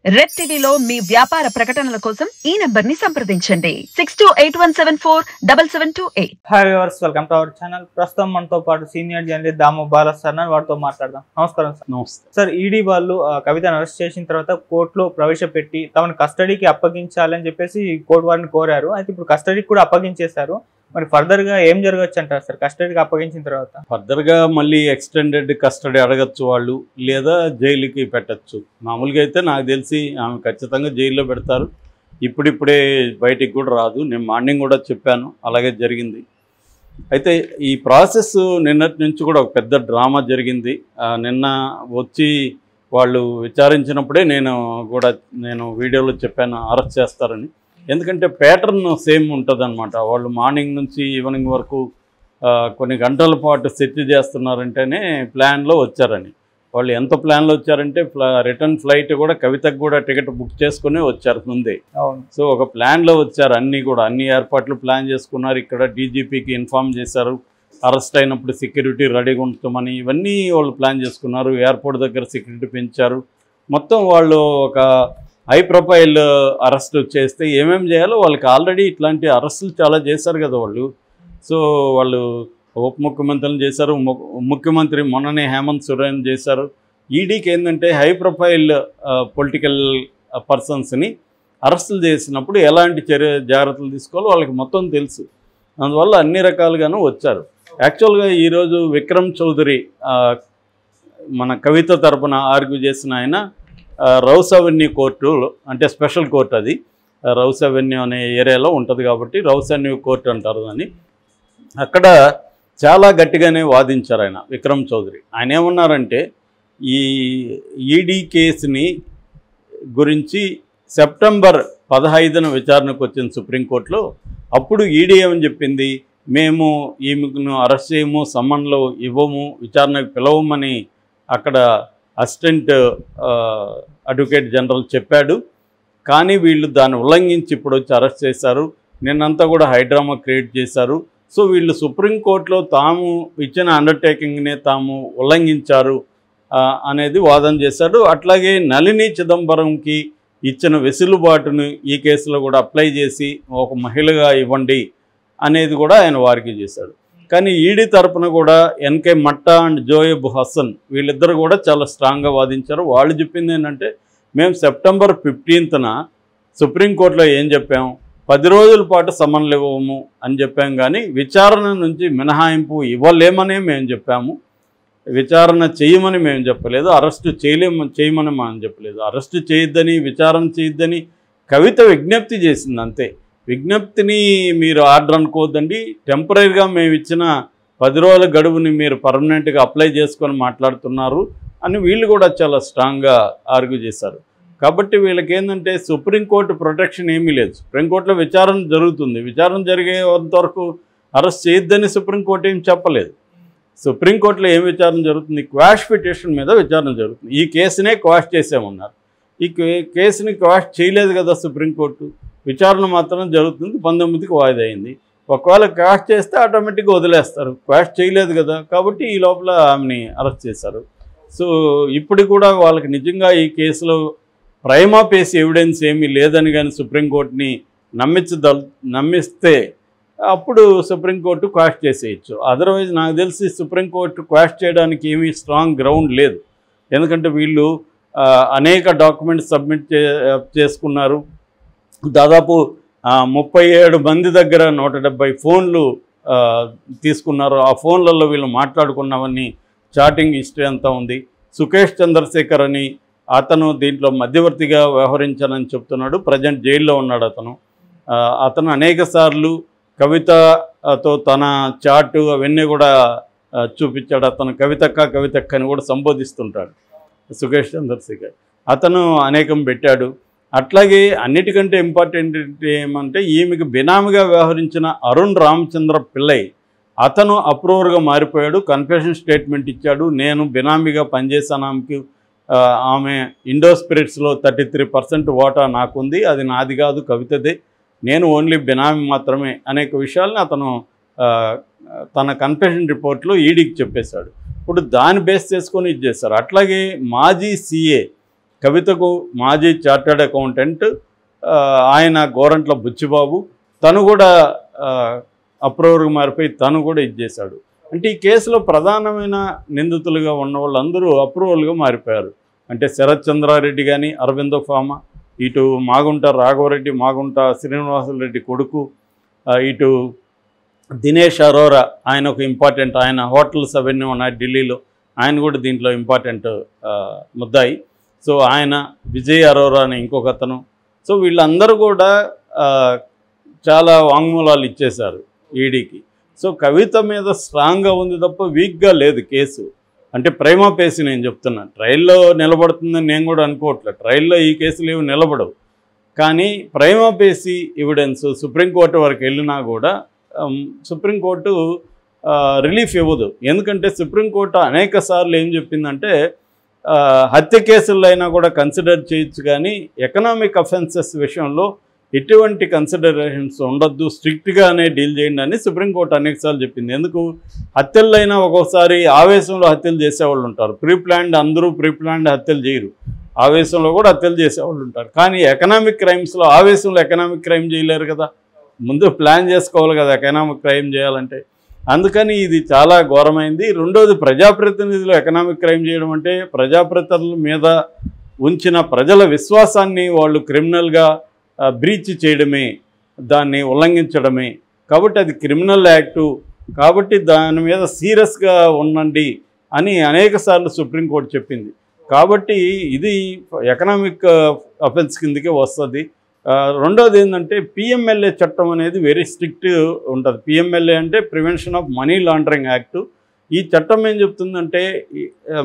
Red టీవీలో మీ వ్యాపార ప్రకటనల కోసం ఈ నంబర్ ని సంప్రదించండి 6281747728. Hi viewers, welcome to our channel. ప్రస్తుతం మనతో పాటు సీనియర్ జర్నలిస్ట్ దాము బాలా సార్ వారితో మాట్లాడదాం. నమస్కారం సార్. నమస్తే సార్, ఈడీ వాళ్ళు కవితను అరెస్ట్ చేసిన తర్వాత కోర్టులో ప్రవేశపెట్టి తమను కస్టడీకి అప్పగించాలని చెప్పేసి కోర్టు వారిని కోరారు. అయితే ఇప్పుడు కస్టడీకి కూడా అప్పగించేశారు. మరి ఫర్దర్ గా ఏం జరగచ్చు అంటారు సార్ కస్టడీకి అప్పగించిన తర్వాత? ఫర్దర్ గా మళ్ళీ ఎక్స్టెండెడ్ కస్టడీ అడగచ్చు వాళ్ళు, లేదా జైలుకి పెట్టచ్చు. మామూలుగా అయితే నాకు తెలిసి ఆమె ఖచ్చితంగా జైల్లో పెడతారు. ఇప్పుడిప్పుడే బయటికి కూడా రాదు. నేను మార్నింగ్ కూడా చెప్పాను, అలాగే జరిగింది. అయితే ఈ ప్రాసెస్ నిన్నటి నుంచి కూడా ఒక పెద్ద డ్రామా జరిగింది. నిన్న వచ్చి వాళ్ళు విచారించినప్పుడే నేను వీడియోలో చెప్పాను అరెస్ట్ చేస్తారని. ఎందుకంటే ప్యాటర్న్ సేమ్ ఉంటుంది అనమాట. వాళ్ళు మార్నింగ్ నుంచి ఈవినింగ్ వరకు కొన్ని గంటల పాటు సెర్చ్ చేస్తున్నారంటేనే ప్లాన్లో వచ్చారని. వాళ్ళు ఎంత ప్లాన్లో వచ్చారంటే రిటర్న్ ఫ్లైట్ కూడా కవితకు కూడా టికెట్ బుక్ చేసుకునే వచ్చారు ముందే. సో ఒక ప్లాన్లో వచ్చారు. అన్ని ఏర్పాట్లు ప్లాన్ చేసుకున్నారు. ఇక్కడ డీజీపీకి ఇన్ఫామ్ చేశారు, అరెస్ట్ అయినప్పుడు సెక్యూరిటీ రెడీగా ఉంచమని. ఇవన్నీ వాళ్ళు ప్లాన్ చేసుకున్నారు. ఎయిర్పోర్ట్ దగ్గర సెక్యూరిటీ పెంచారు. మొత్తం వాళ్ళు ఒక హై ప్రొఫైల్ అరెస్ట్ చేస్తే ఏమేమి చేయాలో వాళ్ళకి ఆల్రెడీ ఇట్లాంటి అరెస్టులు చాలా చేశారు కదా వాళ్ళు. సో వాళ్ళు ఉప ముఖ్యమంత్రులను చేశారు, ముఖ్యమంత్రి మొన్ననే హేమంత్ సోరెన్ చేశారు. ఈడీకి ఏంటంటే హై ప్రొఫైల్ పొలిటికల్ పర్సన్స్ని అరెస్టులు చేసినప్పుడు ఎలాంటి జాగ్రత్తలు తీసుకోవాలో వాళ్ళకి మొత్తం తెలుసు. అందువల్ల అన్ని రకాలుగాను వచ్చారు. యాక్చువల్గా ఈరోజు విక్రమ్ చౌదరి మన కవిత తరపున ఆర్గ్యూ చేసిన ఆయన రౌస్ అవెన్యూ కోర్టు, అంటే స్పెషల్ కోర్టు, అది రౌస్ అవెన్యూ అనే ఏరియాలో ఉంటుంది కాబట్టి రౌస్ అవెన్యూ కోర్టు అంటారు దాన్ని. అక్కడ చాలా గట్టిగానే వాదించారు ఆయన విక్రమ్ చౌదరి. ఆయన ఏమన్నారంటే ఈ ఈడీ కేసుని గురించి సెప్టెంబర్ 15న విచారణకు వచ్చింది సుప్రీంకోర్టులో. అప్పుడు ఈడీ ఏమని చెప్పింది, మేము ఈమెను అరెస్ట్ చేయము, సమ్మన్లో ఇవ్వము, విచారణకు పిలవమని అక్కడ అసిస్టెంట్ అడ్వకేట్ జనరల్ చెప్పాడు. కానీ వీళ్ళు దాన్ని ఉల్లంఘించి ఇప్పుడు వచ్చి అరెస్ట్ చేశారు. నిన్నంతా కూడా హైడ్రామా క్రియేట్ చేశారు. సో వీళ్ళు సుప్రీంకోర్టులో తాము ఇచ్చిన అండర్టేకింగ్నే తాము ఉల్లంఘించారు అనేది వాదన చేశాడు. అట్లాగే నళిని చిదంబరంకి ఇచ్చిన వెసులుబాటును ఈ కేసులో కూడా అప్లై చేసి ఒక మహిళగా ఇవ్వండి అనేది కూడా ఆయన వారికి చేశాడు. కానీ ఈడీ తరపున కూడా ఎన్కే మట్టా అండ్ జోయబ్ హసన్ వీళ్ళిద్దరు కూడా చాలా స్ట్రాంగ్గా వాదించారు. వాళ్ళు చెప్పింది ఏంటంటే మేము సెప్టెంబర్ 15న సుప్రీంకోర్టులో ఏం చెప్పాము, 10 రోజుల పాటు సమన్లు ఇవ్వము అని చెప్పాం. కానీ విచారణ నుంచి మినహాయింపు ఇవ్వలేమనే మేము చెప్పాము. విచారణ చేయమని మేము చెప్పలేదు, అరెస్టు చేయమని మనం చెప్పలేదు. అరెస్టు చేయొద్దని, విచారణ చేయొద్దని కవిత విజ్ఞప్తి చేసింది అంతే. విజ్ఞప్తిని మీరు ఆర్డర్ అనుకోవద్దండి, టెంపరీగా మేము ఇచ్చిన 10 రోజుల గడువుని మీరు పర్మనెంట్గా అప్లై చేసుకొని మాట్లాడుతున్నారు అని వీళ్ళు కూడా చాలా స్ట్రాంగ్గా ఆర్గ్యూ చేశారు. కాబట్టి వీళ్ళకి ఏంటంటే సుప్రీంకోర్టు ప్రొటెక్షన్ ఏమీ లేదు. సుప్రీంకోర్టులో విచారణ జరుగుతుంది. విచారణ జరిగేంతవరకు అరెస్ట్ చేయొద్దని సుప్రీంకోర్టు ఏం చెప్పలేదు. సుప్రీంకోర్టులో ఏం విచారణ జరుగుతుంది, క్వాష్ పిటిషన్ మీద విచారణ జరుగుతుంది. ఈ కేసునే క్వాష్ చేసామన్నారు. ఈ కేసుని క్వాష్ చేయలేదు కదా సుప్రీంకోర్టు. విచారణ మాత్రం జరుగుతుంది. 19కి వాయిదా అయింది. ఒకవేళ క్వాష్ చేస్తే ఆటోమేటిక్గా వదిలేస్తారు. క్వాష్ చేయలేదు కదా, కాబట్టి ఈ లోపల ఆమెని అరెస్ట్ చేశారు. సో ఇప్పుడు కూడా వాళ్ళకి నిజంగా ఈ కేసులో ప్రైమా ఫేసి ఎవిడెన్స్ ఏమీ లేదని కానీ సుప్రీంకోర్టుని నమ్మిస్తే అప్పుడు సుప్రీంకోర్టు క్వాష్ చేసేయచ్చు. అదర్వైజ్ నాకు తెలిసి సుప్రీంకోర్టు క్వాష్ చేయడానికి ఏమీ స్ట్రాంగ్ గ్రౌండ్ లేదు. ఎందుకంటే వీళ్ళు అనేక డాక్యుమెంట్స్ సబ్మిట్ చేసుకున్నారు. దాదాపు 37 మంది దగ్గర 170 ఫోన్లు తీసుకున్నారు. ఆ ఫోన్లలో వీళ్ళు మాట్లాడుకున్నవన్నీ చాటింగ్ హిస్టరీ అంతా ఉంది. సుకేష్ చంద్రశేఖర్ అని అతను దీంట్లో మధ్యవర్తిగా వ్యవహరించానని చెప్తున్నాడు. ప్రజెంట్ జైల్లో ఉన్నాడు అతను. అతను అనేక సార్లు కవితతో తన చాటు అవన్నీ కూడా చూపించాడు. అతను కవితక్క అని కూడా సంబోధిస్తుంటాడు సుకేష్ చంద్రశేఖర్. అతను అనేకం పెట్టాడు. అట్లాగే అన్నిటికంటే ఇంపార్టెంట్ ఏమంటే ఈమెకు బినామీగా వ్యవహరించిన అరుణ్ రామచంద్ర పిల్లై అతను అప్రూవర్గా మారిపోయాడు. కన్ఫెషన్ స్టేట్మెంట్ ఇచ్చాడు. నేను బినామీగా పనిచేశాను, ఆమె ఇండోస్పిరిట్స్లో 33% వాటా నాకుంది, అది నాది కాదు కవితదే, నేను ఓన్లీ బినామీ మాత్రమే అనేక విషయాలను అతను తన కన్ఫెషన్ రిపోర్ట్లో ఈడీకి చెప్పేశాడు. ఇప్పుడు దాన్ని బేస్ చేసుకొని ఇది చేశారు. అట్లాగే మాజీ సీఏ కవితకు మాజీ చార్టర్డ్ అకౌంటెంట్ ఆయన గోరంట్ల బుచ్చిబాబు, తను కూడా అప్రూవర్గా మారిపోయి తను కూడా ఇది చేశాడు. అంటే ఈ కేసులో ప్రధానమైన నిందితులుగా ఉన్న వాళ్ళందరూ అప్రూవల్గా మారిపోయారు. అంటే శరత్ చంద్రారెడ్డి కానీ, అరవిందో ఫామా, ఇటు మాగుంట రాఘవరెడ్డి, మాగుంట శ్రీనివాసరెడ్డి కొడుకు, ఇటు దినేష్ అరోరా, ఆయన ఒక ఇంపార్టెంట్, ఆయన హోటల్స్ అవన్నీ ఉన్నాయి ఢిల్లీలో, ఆయన కూడా దీంట్లో ఇంపార్టెంట్ ముద్దాయి. సో ఆయన విజయ్ అరోరా అని ఇంకొక అతను. సో వీళ్ళందరూ కూడా చాలా వాంగ్మూలాలు ఇచ్చేశారు ఈడీకి. సో కవిత మీద స్ట్రాంగ్గా ఉంది తప్ప వీక్గా లేదు కేసు. అంటే ప్రైమా పేసి నేను చెప్తున్నా, ట్రయల్లో నిలబడుతుందని నేను కూడా అనుకోవట్లేదు. ట్రయల్లో ఈ కేసులు ఏమి నిలబడవు, కానీ ప్రైమా పేసి ఎవిడెన్స్ సుప్రీంకోర్టు వరకు వెళ్ళినా కూడా సుప్రీంకోర్టు రిలీఫ్ ఇవ్వదు. ఎందుకంటే సుప్రీంకోర్టు అనేక సార్లు ఏం చెప్పిందంటే హత్య కేసుల్లో అయినా కూడా కన్సిడర్ చేయొచ్చు, కానీ ఎకనామిక్ అఫెన్సెస్ విషయంలో ఎటువంటి కన్సిడరేషన్స్ ఉండొద్దు, స్ట్రిక్ట్గానే డీల్ చేయండి అని సుప్రీంకోర్టు అనేకసార్లు చెప్పింది. ఎందుకు, హత్యలైనా ఒక్కోసారి ఆవేశంలో హత్యలు చేసేవాళ్ళు ఉంటారు. అందరూ ప్రీప్లాన్డ్ హత్యలు చేయరు, ఆవేశంలో కూడా హత్యలు చేసేవాళ్ళు ఉంటారు. కానీ ఎకనామిక్ క్రైమ్స్లో ఆవేశంలో ఎకనామిక్ క్రైమ్ చేయలేరు కదా, ముందు ప్లాన్ చేసుకోవాలి కదా ఎకనామిక్ క్రైమ్ చేయాలంటే. అందుకని ఇది చాలా ఘోరమైంది. రెండోది, ప్రజాప్రతినిధులు ఎకనామిక్ క్రైమ్ చేయడం అంటే ప్రజాప్రతినిధుల మీద ఉంచిన ప్రజల విశ్వాసాన్ని వాళ్ళు క్రిమినల్గా బ్రీచ్ చేయడమే, దాన్ని ఉల్లంఘించడమే. కాబట్టి అది క్రిమినల్ యాక్టు, కాబట్టి దాని మీద సీరియస్గా ఉండండి అని అనేకసార్లు సుప్రీంకోర్టు చెప్పింది. కాబట్టి ఇది ఎకనామిక్ అఫెన్స్ కిందకే వస్తుంది. రెండోది ఏంటంటే పిఎంఎల్ఏ చట్టం అనేది వెరీ స్ట్రిక్ట్ ఉంటుంది. పిఎంఎల్ఏ అంటే prevention of money laundering act. ఈ చట్టం ఏం చెప్తుందంటే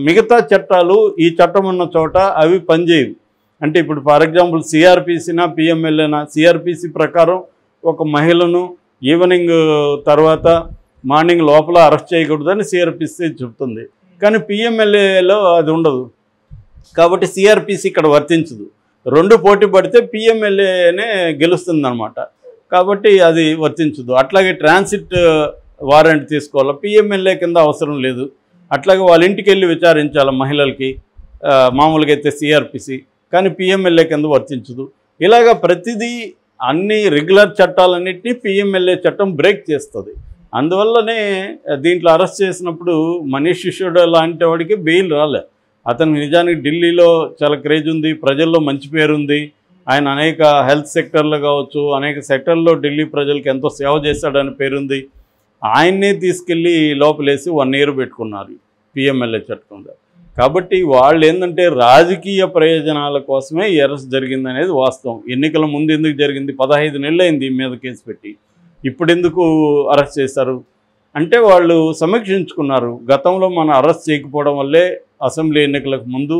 మిగతా చట్టాలు ఈ చట్టం ఉన్న చోట అవి పనిచేయవు. అంటే ఇప్పుడు ఫర్ ఎగ్జాంపుల్ సిఆర్పిసినా పిఎంఎల్ఏనా, సిఆర్పిసి ప్రకారం ఒక మహిళను ఈవినింగ్ తర్వాత మార్నింగ్ లోపల అరెస్ట్ చేయకూడదని సిఆర్పిసి చెప్తుంది, కానీ పిఎంఎల్ఏలో అది ఉండదు. కాబట్టి సిఆర్పిసి ఇక్కడ వర్తించదు. రెండు పోటీ పడితే పిఎంఎల్ఏనే గెలుస్తుంది అనమాట, కాబట్టి అది వర్తించదు. అట్లాగే ట్రాన్సిట్ వారెంట్ తీసుకోవాలి, పిఎంఎల్ఏ కింద అవసరం లేదు. అట్లాగే వాళ్ళ ఇంటికి వెళ్ళి విచారించాలి మహిళలకి, మామూలుగా అయితే సిఆర్పిసి, కానీ పిఎంఎల్ఏ కింద వర్తించదు. ఇలాగ ప్రతిదీ అన్ని రెగ్యులర్ చట్టాలన్నింటినీ పిఎంఎల్ఏ చట్టం బ్రేక్ చేస్తుంది. అందువల్లనే దీంట్లో అరెస్ట్ చేసినప్పుడు మనీష్ సిసోడియా లాంటి వాడికి బెయిల్ రాలే. అతనికి నిజానికి ఢిల్లీలో చాలా క్రేజ్ ఉంది, ప్రజల్లో మంచి పేరు ఉంది. ఆయన అనేక హెల్త్ సెక్టర్లో కావచ్చు, అనేక సెక్టర్లో ఢిల్లీ ప్రజలకు ఎంతో సేవ చేశాడని పేరుంది. ఆయన్నే తీసుకెళ్ళి లోపలేసి 1 year పెట్టుకున్నారు పిఎంఎల్ఏ చట్టంలో. కాబట్టి వాళ్ళు ఏంటంటే రాజకీయ ప్రయోజనాల కోసమే ఈ అరెస్ట్ జరిగింది అనేది వాస్తవం. ఎన్నికల ముందు ఎందుకు జరిగింది, 15 నెలలు అయింది ఈ మీద కేసు పెట్టి, ఇప్పుడు ఎందుకు అరెస్ట్ చేశారు అంటే వాళ్ళు సమీక్షించుకున్నారు. గతంలో మనం అరెస్ట్ చేయకపోవడం వల్లే అసెంబ్లీ ఎన్నికలకు ముందు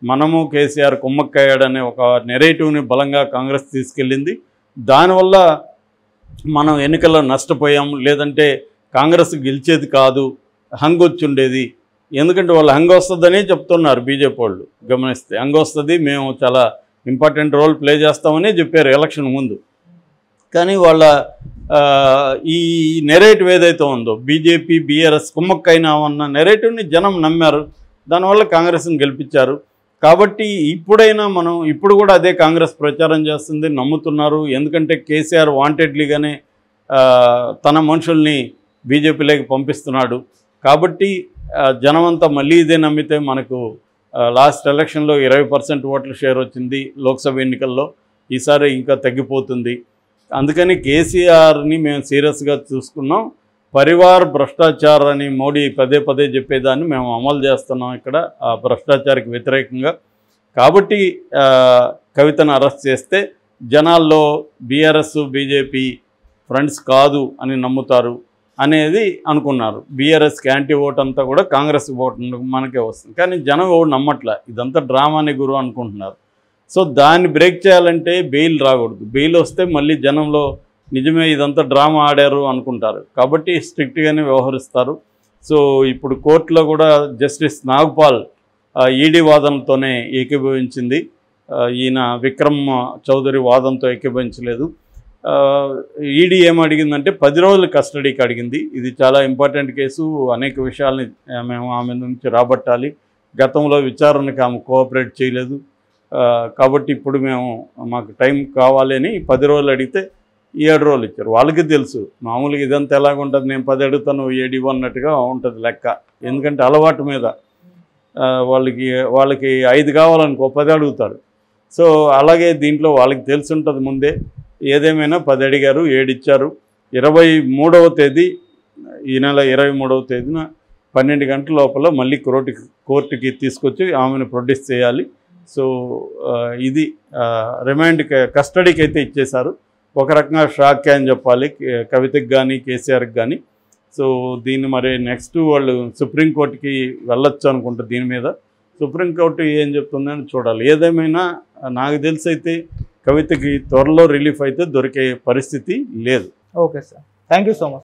మనము కేసీఆర్ కుమ్మక్కయ్యాడనే ఒక నెరేటివ్ని బలంగా కాంగ్రెస్ తీసుకెళ్ళింది. దానివల్ల మనం ఎన్నికల్లో నష్టపోయాం, లేదంటే కాంగ్రెస్ గెలిచేది కాదు, హంగ్ వచ్చి ఉండేది. ఎందుకంటే వాళ్ళు హంగ్ వస్తుందనే చెప్తున్నారు బీజేపీ వాళ్ళు. గమనిస్తే హంగ్ వస్తుంది, మేము చాలా ఇంపార్టెంట్ రోల్ ప్లే చేస్తామని చెప్పారు ఎలక్షన్ ముందు. కానీ వాళ్ళ ఈ నెరేటివ్ ఏదైతే ఉందో బీజేపీ బీఆర్ఎస్ కుమ్మక్కైనామన్న నెరేటివ్ని జనం నమ్మారు, దానివల్ల కాంగ్రెస్ని గెలిపించారు. కాబట్టి ఇప్పుడైనా మనం ఇప్పుడు కూడా అదే కాంగ్రెస్ ప్రచారం చేస్తుంది, నమ్ముతున్నారు. ఎందుకంటే కేసీఆర్ వాంటెడ్లీగానే తన మనుషుల్ని బీజేపీలోకి పంపిస్తున్నాడు. కాబట్టి జనమంతా మళ్ళీ ఇదే నమ్మితే మనకు లాస్ట్ ఎలక్షన్లో 20% ఓట్ల షేర్ వచ్చింది లోక్సభ ఎన్నికల్లో, ఈసారి ఇంకా తగ్గిపోతుంది. అందుకని కేసీఆర్ని మేము సీరియస్గా చూసుకున్నాం. పరివార్ భ్రష్టాచార్ అని మోడీ పదే పదే చెప్పేదాన్ని మేము అమలు చేస్తున్నాం ఇక్కడ ఆ భ్రష్టాచారికి వ్యతిరేకంగా. కాబట్టి కవితను అరెస్ట్ చేస్తే జనాల్లో బీఆర్ఎస్ బీజేపీ ఫ్రెండ్స్ కాదు అని నమ్ముతారు అనేది అనుకున్నారు. బీఆర్ఎస్కి యాంటీ ఓట్ అంతా కూడా కాంగ్రెస్ ఓట్ మనకే వస్తుంది, కానీ జనం ఓటు నమ్మట్లే, ఇదంతా డ్రామాని గురు అనుకుంటున్నారు. సో దాన్ని బ్రేక్ చేయాలంటే బెయిల్ రాకూడదు. బెయిల్ వస్తే మళ్ళీ జనంలో నిజమే ఇదంతా డ్రామా ఆడారు అనుకుంటారు, కాబట్టి స్ట్రిక్ట్గానే వ్యవహరిస్తారు. సో ఇప్పుడు కోర్టులో కూడా జస్టిస్ నాగ్పాల్ ఈడీ వాదనతోనే ఏకీభవించింది, ఈయన విక్రమ్ చౌదరి వాదనతో ఏకీభవించలేదు. ఈడీ ఏమడిగిందంటే 10 రోజుల కస్టడీకి అడిగింది. ఇది చాలా ఇంపార్టెంట్ కేసు, అనేక విషయాల్ని మేము ఆమె నుంచి రాబట్టాలి. గతంలో విచారణకు ఆమె కోఆపరేట్ చేయలేదు, కాబట్టి ఇప్పుడు మాకు టైం కావాలి అని 10 రోజులు అడిగితే 7 రోజులు ఇచ్చారు. వాళ్ళకి తెలుసు మామూలుగా ఇదంతా ఎలాగుంటుంది, నేను 10 అడుగుతాను 7 ఇవ్వన్నట్టుగా ఉంటుంది లెక్క. ఎందుకంటే అలవాటు మీద వాళ్ళకి 5 కావాలనుకో 10 అడుగుతారు. సో అలాగే దీంట్లో వాళ్ళకి తెలిసి ఉంటుంది ముందే. ఏదేమైనా 10 అడిగారు, 7 ఇచ్చారు. 23వ తేదీ, ఈ నెల 23వ తేదీన 12 గంటల లోపల మళ్ళీ కోర్టుకి తీసుకొచ్చి ఆమెను ప్రొడ్యూస్ చేయాలి. సో ఇది రిమాండ్ కస్టడీకి అయితే ఇచ్చేశారు. ఒక రకంగా షాక్ అని చెప్పాలి కవితకి కానీ కేసీఆర్కి కానీ. సో దీన్ని మరి నెక్స్ట్ వాళ్ళు సుప్రీంకోర్టుకి వెళ్ళొచ్చు అనుకుంటా. దీని మీద సుప్రీంకోర్టు ఏం చెప్తుందని చూడాలి. ఏదేమైనా నాకు తెలిసి అయితే కవితకి త్వరలో రిలీఫ్ అయితే దొరికే పరిస్థితి లేదు. Okay sir, thank you so much.